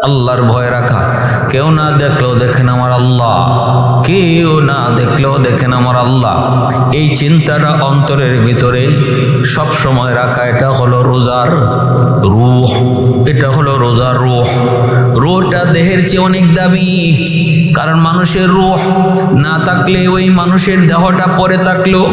আল্লাহর ভয় রাখা। কেউ না দেখলেও দেখেন আমার আল্লাহ, কেউ না দেখলেও দেখেন আমার আল্লাহ। এই চিন্তাটা অন্তরের ভিতরে সব সময় রাখা, এটা হলো রোজার রূহ, এটা হলো রোজার রূহ। রূহটা দেহের চেয়ে অনেক দামি, কারণ মানুষের রূহ না থাকলে ওই মানুষের দেহটা পরে থাকলেও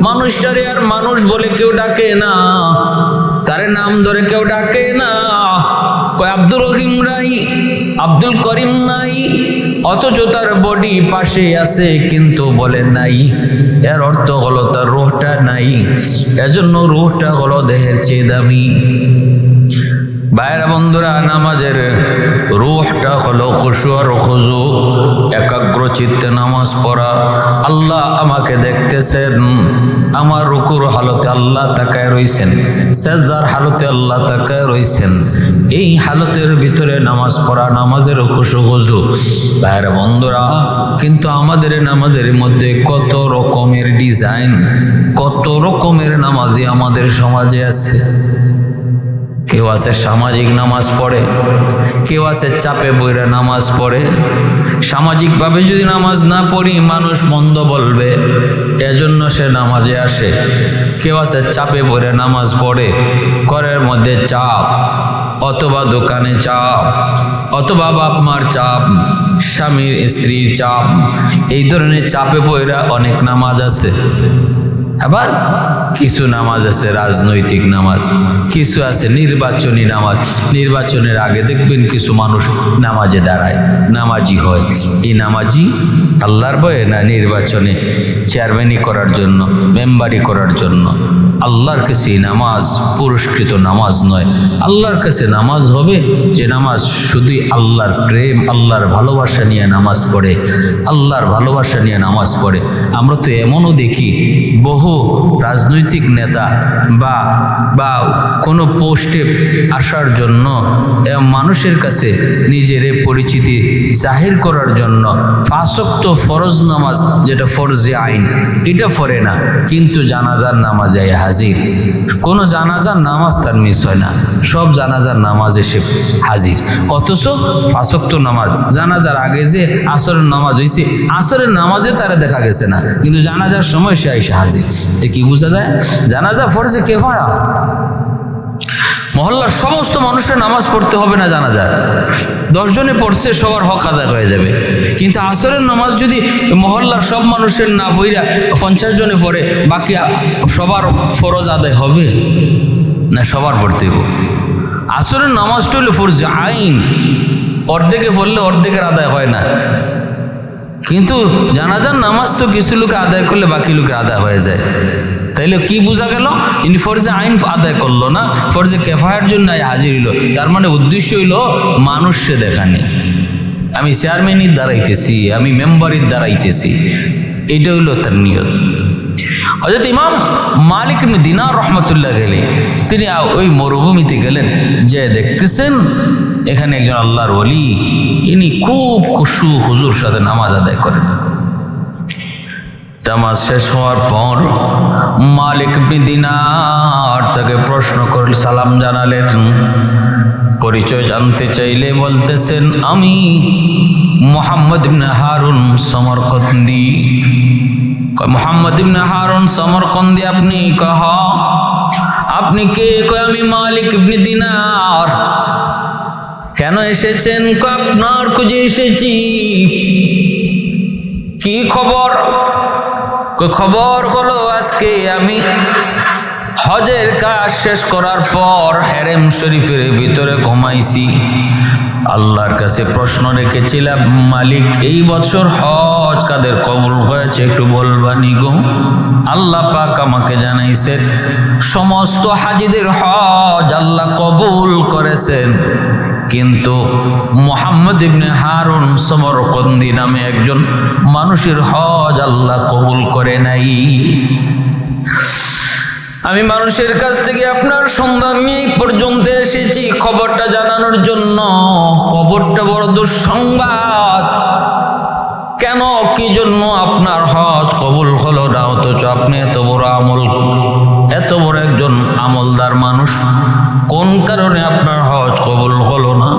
মানুষটারে আর মানুষ বলে কেউ ডাকে না, তারে নাম ধরে কেউ ডাকে না। কয় আব্দুর রহিম নাই, আব্দুল করিম নাই, অথচ তার বডি পাশে আছে কিন্তু বলে নাই। এর অর্থ হলো তার রূহটা নাই, এজন্য রূহটা হলো দেহের চেয়ে দামি। ভাইরা বন্ধুরা, নামাজের রূহটা হলো খুশু আর খুজু, একাগ্র চিত্তে নামাজ পড়া। আল্লাহ আমাকে দেখতেছেন, আমার রুকুর হালতে আল্লাহ তাকায় রইছেন, সেজদার হালতে আল্লাহ তাকায় রইছেন। এই হালতের ভিতরে নামাজ পড়া, নামাজের খুশু খুজু। ভাইরা বন্ধুরা, কিন্তু আমাদের নামাজের মধ্যে কত রকমের ডিজাইন, কত রকমের নামাজি আমাদের সমাজে আছে। কেউ আছে সামাজিক নামাজ পড়ে, কেউ আছে চাপে বইরা নামাজ পড়ে। সামাজিকভাবে যদি নামাজ না পড়ি মানুষ মন্দ বলবে, এজন্য সে নামাজে আসে। কেউ আছে চাপে বইরা নামাজ পড়ে, ঘরের মধ্যে চাপ, অথবা দোকানে চাপ, অথবা বাপ মার চাপ, স্বামীর স্ত্রীর চাপ, এই ধরনের চাপে বইরা অনেক নামাজ আছে। আবার কিছু নামাজ আছে রাজনৈতিক নামাজ, কিছু আছে নির্বাচনী নামাজ। নির্বাচনের আগে দেখবেন কিছু মানুষ নামাজে দাঁড়ায়, নামাজি হয়। এই নামাজি আল্লাহর ভয়ে না নির্বাচনে চেয়ারম্যানই করার জন্য, মেম্বারি করার জন্য? আল্লাহর কাছে নামাজ পুরস্কৃত নামাজ নয়। আল্লাহর কাছে নামাজ হবে যে নামাজ শুধুই আল্লাহর প্রেম, আল্লাহর ভালোবাসা নিয়ে নামাজ পড়ে, আল্লাহর ভালোবাসা নিয়ে নামাজ পড়ে। আমরা তো এমনও দেখি বহু রাজনৈতিক নেতা বা কোনো পোস্টে আসার জন্য মানুষের কাছে নিজের পরিচিতি জাহির করার জন্য 5 ওয়াক্ত ফরজ নামাজ, যেটা ফরজে আইন, এটা পড়ে না, কিন্তু জানাজার নামাজে হাজির। কোনো জানাজার নামাজ তার মিস হয় না, সব জানাজার নামাজ এসে হাজির। অথচ 5 ওয়াক্ত নামাজ, জানাজার আগে যে আসরের নামাজ হয়েছে, আসরের নামাজে তারা দেখা গেছে না, কিন্তু জানাজার সময় সে এসে হাজির। এ কি বোঝা যায়? জানাজা ফরজে কিফায়া। মহল্লার সমস্ত মানুষের নামাজ পড়তে হবে না জানাজা, 10 জনে পড়ছে সবার হক আদায় হয়ে যাবে। কিন্তু আসরের নামাজ যদি মহল্লার সব মানুষের না পড়া 50 জনে পড়ে, বাকি সবার ফরজ আদায় হবে না? সবার পড়তে হবে। আসরের নামাজটা হলো ফরজে আইন, অর্ধেকে পড়লে অর্ধেকের আদায় হয় না। কিন্তু জানাজার নামাজ তো কিছু লোকে আদায় করলে বাকি লোকের আদায় হয়ে যায়। তাইলে কি বোঝা গেল? ইনি ফরজে আইন আদায় করলো না, ফরজে কেফায়ার জন্য হাজির হইল। তার মানে উদ্দেশ্য হইল মানুষকে দেখানি, আমি চেয়ারম্যানের দাঁড়াইতেছি, আমি মেম্বারের দাঁড়াইতেছি, এইটা হইল তার নিয়ত। হযরত ইমাম মালিক ইবনে দিনার রহমতুল্লাহ গেলে তিনি ওই মরুভূমিতে গেলেন, যে দেখতেছেন এখানে একজন আল্লাহর ওলি, ইনি খুব খুশু হুজুর সাথে নামাজ আদায় করেন। নামাজ শেষ হওয়ার পর মালিক ইবনে দিনার তাকে প্রশ্ন করলেন, সালাম জানালেন, পরিচয় জানতে চাইলে বলতেছেন, আমি মুহাম্মদ ইবনে হারুন সমরকন্দি। মুহাম্মদ ইবনে হারুন সমরকন্দি আপনি? কহ আপনি কে? কয় আমি মালিক ইবনে দিনার। কেন এসেছেন? আপনার খুঁজে এসেছি। কি খবর? খবর হলো আজকে আমি হজের কাজ শেষ করার পর হেরেম শরীফের ভিতরে ঘুমাইছি। আল্লাহর কাছে প্রশ্ন রেখেছিলাম, মালিক এই বছর হজ কাদের কবুল হয়েছে একটু বলবানি গো? আল্লাহ পাক আমাকে জানাইছে সমস্ত হাজিদের হজ আল্লাহ কবুল করেছেন, কিন্তু মুহাম্মদ ইবনে হারুন সমরকন্দি নামে একজন মানুষের হজ আল্লাহ কবুল করে নাই। আমি মানুষের কাছ থেকে আপনার সন্ধান নিয়ে পর্যন্ত এসেছি খবরটা জানানোর জন্য। খবরটা বড় দুঃসংবাদ। কেন, কি জন্য আপনার হজ কবুল হলো না? অথচ আপনি এত বড় আমল, এত বড় একজন আমলদার মানুষ, কোন কারণে আপনার হজ কবুল হলো না?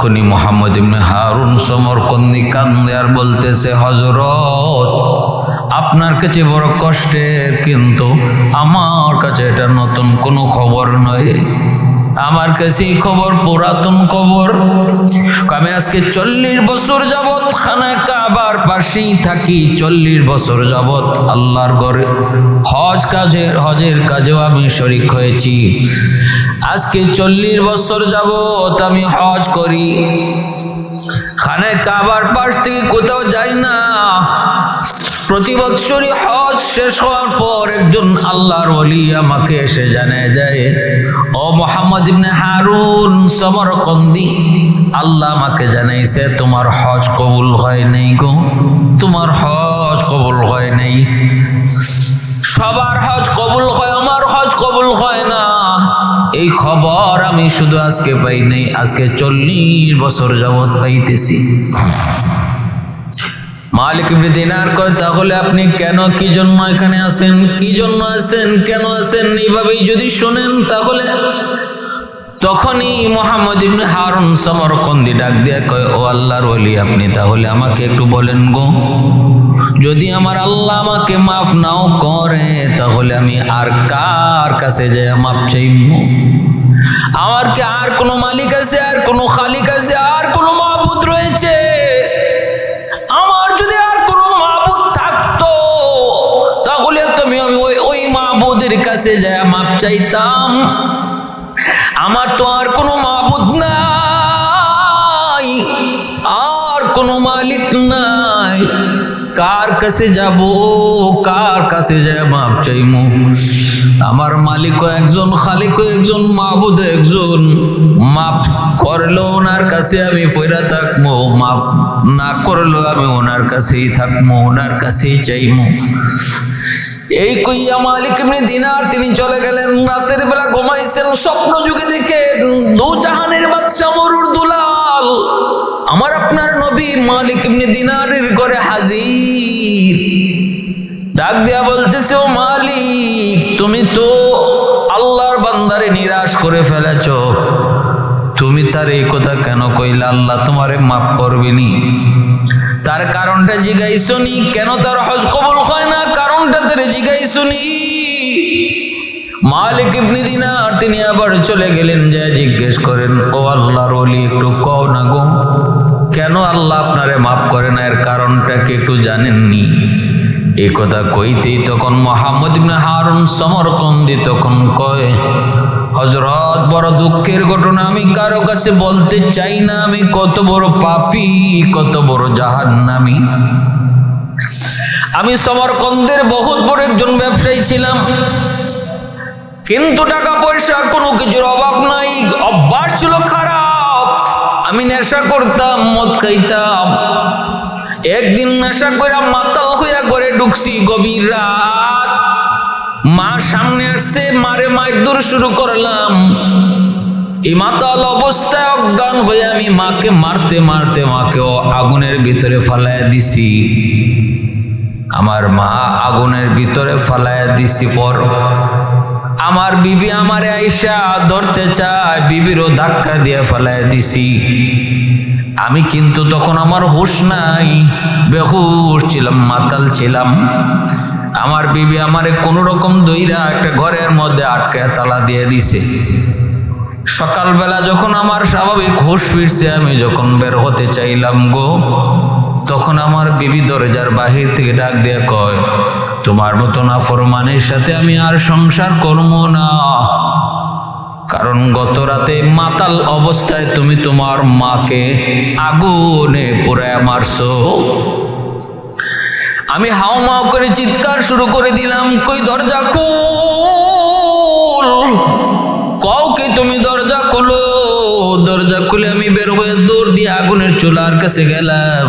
তখনই মুহাম্মদ ইবনে হারুন সমরকন্দি কান্দে আর বলতেছে, হযরত আপনার কাছে বড় কষ্টের, কিন্তু আমার কাছে এটা নতুন কোনো খবর নয়। আমার কাছে এই খবর পুরাতন খবর। আমি আজকে 40 বছর যাবৎ খানায়ে কাবার পাশেই থাকি, 40 বছর যাবৎ আল্লাহর ঘরে হজের কাজেও আমি শরীক হয়েছি। আজকে 40 বছর যাবৎ আমি হজ করি, খানায়ে কাবার পাশ থেকে কোথাও যাই না। প্রতি বছরই হজ শেষ হওয়ার পর একজন আল্লাহর ওলি আমাকে এসে জানায় যায়, ও মুহাম্মদ ইবনে হারুন সমরকন্দি, আল্লাহ আমাকে জানাইছে তোমার হজ কবুল হয় নাই গো, তোমার হজ কবুল হয় নাই। সবার হজ কবুল হয়, আমার হজ কবুল হয় না। এই খবর আমি শুধু আজকে পাই নাই, আজকে 40 বছর যাবৎ পাইতেছি। মালিক ইবনে দিনার কয়, তাহলে আপনি কেন, কি জন্য এখানে আছেন, কি জন্য আছেন, কেন আছেন, এইভাবেই যদি শুনেন তাহলে। তখনই মুহাম্মদ ইবনে হারুন সমরকন্দি ডাক দিয়ে কয়, ও আল্লাহর ওলি, আপনি তাহলে আমাকে একটু বলেন গো, যদি আমার আল্লাহ আমাকে মাফ নাও করে তাহলে আমি আর কার কাছে যাই মাফ চাইব? আমার কি আর কোনো মালিক আছে, আর কোনো খালিক আছে, আর কোনো মাবুদ রয়েছে? আমার যদি আর কোনো মাবুদ থাকতো তাহলে তুমি ওই মাবুদের কাছে যাই মাফ চাইতাম। আমার তো আর কোনো মাবুদ নাই, আর কোনো মালিক নাই, কার কাছে যাব, কার কাছে যায় মাপ চাইমু? আমার মালিকও একজন, খালিকও একজন, মাবুদ একজন। মাফ করলো ওনার কাছে আমি পয়রা থাকবো, মাফ না করলো আমি ওনার কাছেই থাকবো, ওনার কাছেই চাইমু। এই কইয়া মালিক ইবনে দিনার তিনি চলে গেলেন। রাতের বেলা ঘুমাইছেন, স্বপ্ন যুগে দেখে দু জাহানের বাদশা মরুর দুলাল আমার আপনার নবী মালিক ইবনে দিনারের ঘরে হাজির। ডাক দিয়া বলতেছে, ও মালিক, তুমি তো আল্লাহর বান্দারে নিরাশ করে ফেলেছ, তুমি তার এই কথা কেন কইলা? আল্লাহ তোমারে মাফ করবেনি? তার কারণটা জিগাইছনি? কেন তার হজ কবুল হয় না, কারণটা তারে জিগাইছনি? মালিক ইবনে দিনার তিনি আবার চলে গেলেন, যা জিজ্ঞেস করেন, ও আল্লাহর ওলি, একটু কও না গো, কেন আল্লাহ আপনারে মাফ করে না, এর কারণটা কি একটু জানেননি? এই কথা কইতেই তখন মুহাম্মদ ইবনে হারুন সমরকন্দি তখন কয়, হযরত, বড় দুঃখের ঘটনা, আমি কারো কাছে বলতে চাই না আমি কত বড় পাপী, কত বড় জাহান্নামী। আমি সমরকন্দের বহুত বড় একজন ব্যবসায়ী ছিলাম, কিন্তু টাকা পয়সা কোনো কিছুর অভাব নাই, অভ্যাস ছিল খারাপ। আমি নেশা করতাম, মদ খাইতাম। একদিন নেশা করে মাতাল হইয়া ঘরে ঢুকছি, গভীর রাত, মা সামনে আসছে, মারে মারধর শুরু করলাম। এই মাতাল অবস্থায় অজ্ঞান হয়ে আমি মাকে মারতে মারতে মাকেও আগুনের ভিতরে ফালাইয়া দিছি। আমার মা আগুনের ভিতরে ফালাইয়া দিছি পর আমার বিবি আমারে আইসা ধরতে চায়, বিবিরও ধাক্কা দিয়ে ফালাইয়া দিছি। আমি কিন্তু তখন আমার হুঁশ নাই, বেহুশ ছিলাম, মাতাল ছিলাম। আমার বিবি আমারে কোনো রকম দইরা একটা ঘরের মধ্যে আটকে তালা দিয়ে দিছে। সকালবেলা যখন আমার স্বাভাবিক হুঁশ ফিরছে, আমি যখন বের হতে চাইলাম গো, তখন আমার বিবি দরজার বাহির থেকে ডাক দিয়ে কয়, তোমার মতো নাফরমানের সাথে আমি আর সংসার করবো না, কারণ গত রাতে মাতাল অবস্থায় তুমি তোমার মাকে আগুনে পুড়ায় মারছো। আমি হাউমাউ করে চিৎকার শুরু করে দিলাম, কই দরজা খুল, কাউকে তুমি দরজা খুলো। দরজা খুলে আমি বের হয়ে দৌড় দিয়ে আগুনের চুলার কাছে গেলাম,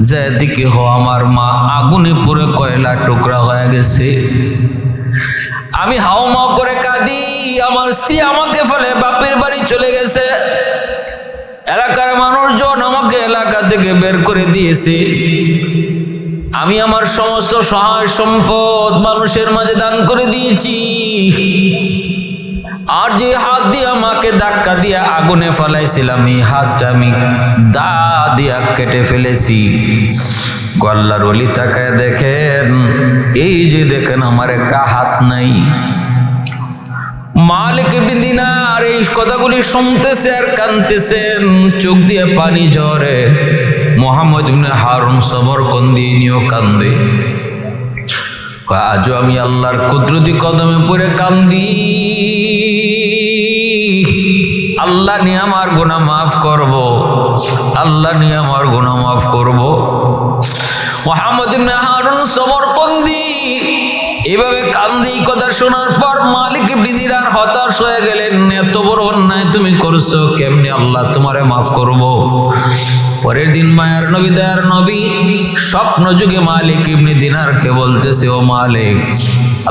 যেদিকে আমার মা আগুনে পুড়ে কয়লা টুকরা হয়ে গেছে। আমি হাউমাউ করে কাঁদি, আমার স্ত্রী আমাকে ফেলে বাপের বাড়ি চলে গেছে, এলাকার মানুষজন আমাকে এলাকা থেকে বের করে দিয়েছে। আমি আমার সমস্ত সহায় সম্পদ মানুষের মাঝে দান করে দিয়েছি। আর যে হাত দিয়ে আমাকে ধাক্কা দিয়ে আগুনে ফেলাইছিলাম এই হাতটা আমি দা দিয়া কেটে ফেলেছি। আল্লাহর ওলি তাকায় দেখেন, এই যে দেখেন আমার একটা হাত নাই। মালিক ইবনে দিনার এই কথাগুলি শুনতেছে আর কাঁদতেছেন, চোখ দিয়ে পানি ঝরে। মুহাম্মদ ইবনে হারুন সমরকন্দি নিয়েও কান্দে। আজও আমি আল্লাহর কুদরতি কদমে পড়ে কান্দি, আল্লাহ নিয়ে আমার গুনাহ মাফ করব, আল্লাহ নিয়ে আমার গুনাহ মাফ করব। মুহাম্মদ ইবনে হারুন সমরকন্দি এভাবে কান্দি কথা শোনার পর মালিক ইবনে দিনার হতাশ হয়ে গেলেন, এত বড় অন্যায় তুমি করছো, কেমনে আল্লাহ তোমারে মাফ করব। পরের দিন মায়ার নবী দয়ার নবী স্বপ্ন যুগে মালিক ইবনে দিনারকে বলতেছে, ও মালিক,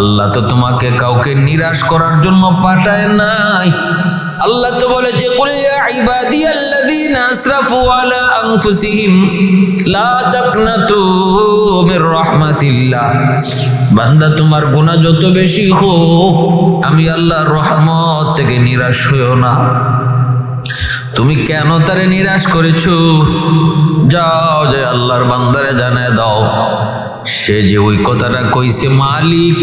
আল্লাহ তো তোমাকে কাউকে নিরাশ করার জন্য পাঠায় নাই। আল্লাহ তো বলেছে, কুল ইয়া ইবাদিয়াল্লাযীনা আসরাফু আলা আনফুসিহিম লা তাকনাতু মির রাহমাতিল্লাহ। বান্দা তোমার গুনাহ যত বেশি হোক, আমি আল্লাহর রহমত থেকে নিরাশ হইও না। তুমি কেন তারে নিরাশ করেছো? যাও যে আল্লাহর বান্দারে জানায় দাও, সে যে ওই কথাটা কইছে, মালিক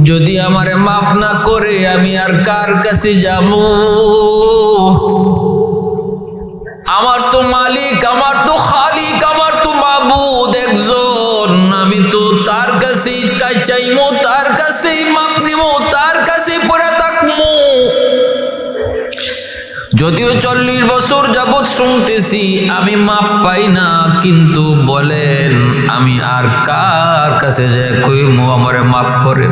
যদি আমারে মাফ না করে আমি আর কার কাছে যাবো? আমার তো মালিক, আমার তো খালিক, আমার তো মাবুদ একজন, আমি তো তার কাছেই চাইমো, তার কাছেই মাপ নিমো, তার কাছে পড়ে থাকবো। যদিও 40 বছর যাবৎ শুনতেছি আমি মাপ পাই না, কিন্তু বলেন আমি আর কার কাছে যাই কইমু আমারে মাফ করে?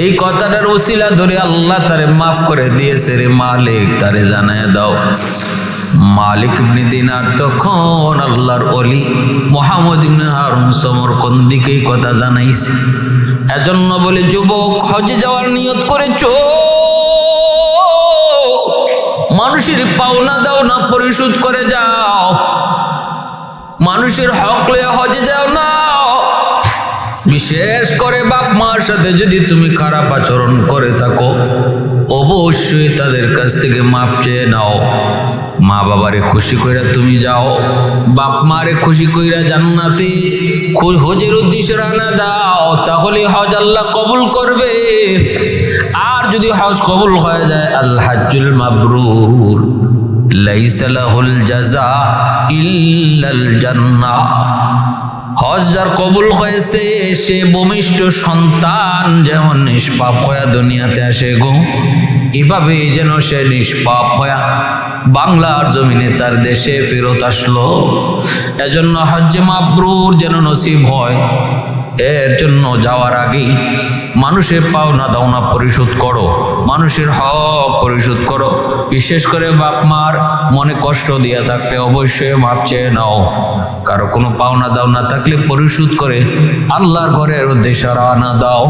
এই কথাটার ওসিলা ধরে আল্লাহ তারে মাফ করে দিয়েছে। রে মালিক, তারে জানায় দাও। মালিক ইবনে দিনার তখন আল্লাহর ওলি মুহাম্মদ ইবনে হারুন সমরকন্দিকে এই কথা জানাইছে। এজন্য বলে, যুবক, হজে যাওয়ার নিয়ত করেছো, মানুষের পাওনা দাওনা পরিশোধ করে যাও, মানুষের হক লয়ে হজে যাও না। বিশেষ করে বাপ মার সাথে যদি তুমি খারাপ আচরণ করে থাকো, অবশ্যই তাদের কাছ থেকে মাপ চেয়ে নাও। মা বাবারে খুশি কইরা তুমি যাও, বাপ মারে খুশি কইরা জান্নাতে হজের উদ্দেশ্যে রানা দাও, তাহলে হজ আল্লাহ কবুল করবে। আর যদি হজ কবুল হয়ে যায়, আল হাজ্জুল মাবরুর লাইসা লাহুল জাযা ইল্লাল জান্নাহ। হজ যার কবুল হয়েছে, সে ভূমিষ্ঠ সন্তান যেমন নিষ্পাপ হয়ে দুনিয়াতে আসে গো, এভাবে যেন সে নিষ্পাপ হয়ে বাংলার জমিনে তার দেশে ফেরত আসলো। এজন্য হজ্জে মাবরুর যেন নসিব হয়, এর জন্য যাওয়ার আগেই মানুষের পাওনা দাওনা পরিশোধ করো, মানুষের হক পরিশোধ করো। বিশেষ করে বাপ মার মনে কষ্ট দিয়া থাকলে অবশ্যই মাপ চেয়ে নাও। কারো কোনো পাওনা দাওনা থাকলে পরিশোধ করে আল্লাহর ঘরের উদ্দেশ্যে রওনা দাও।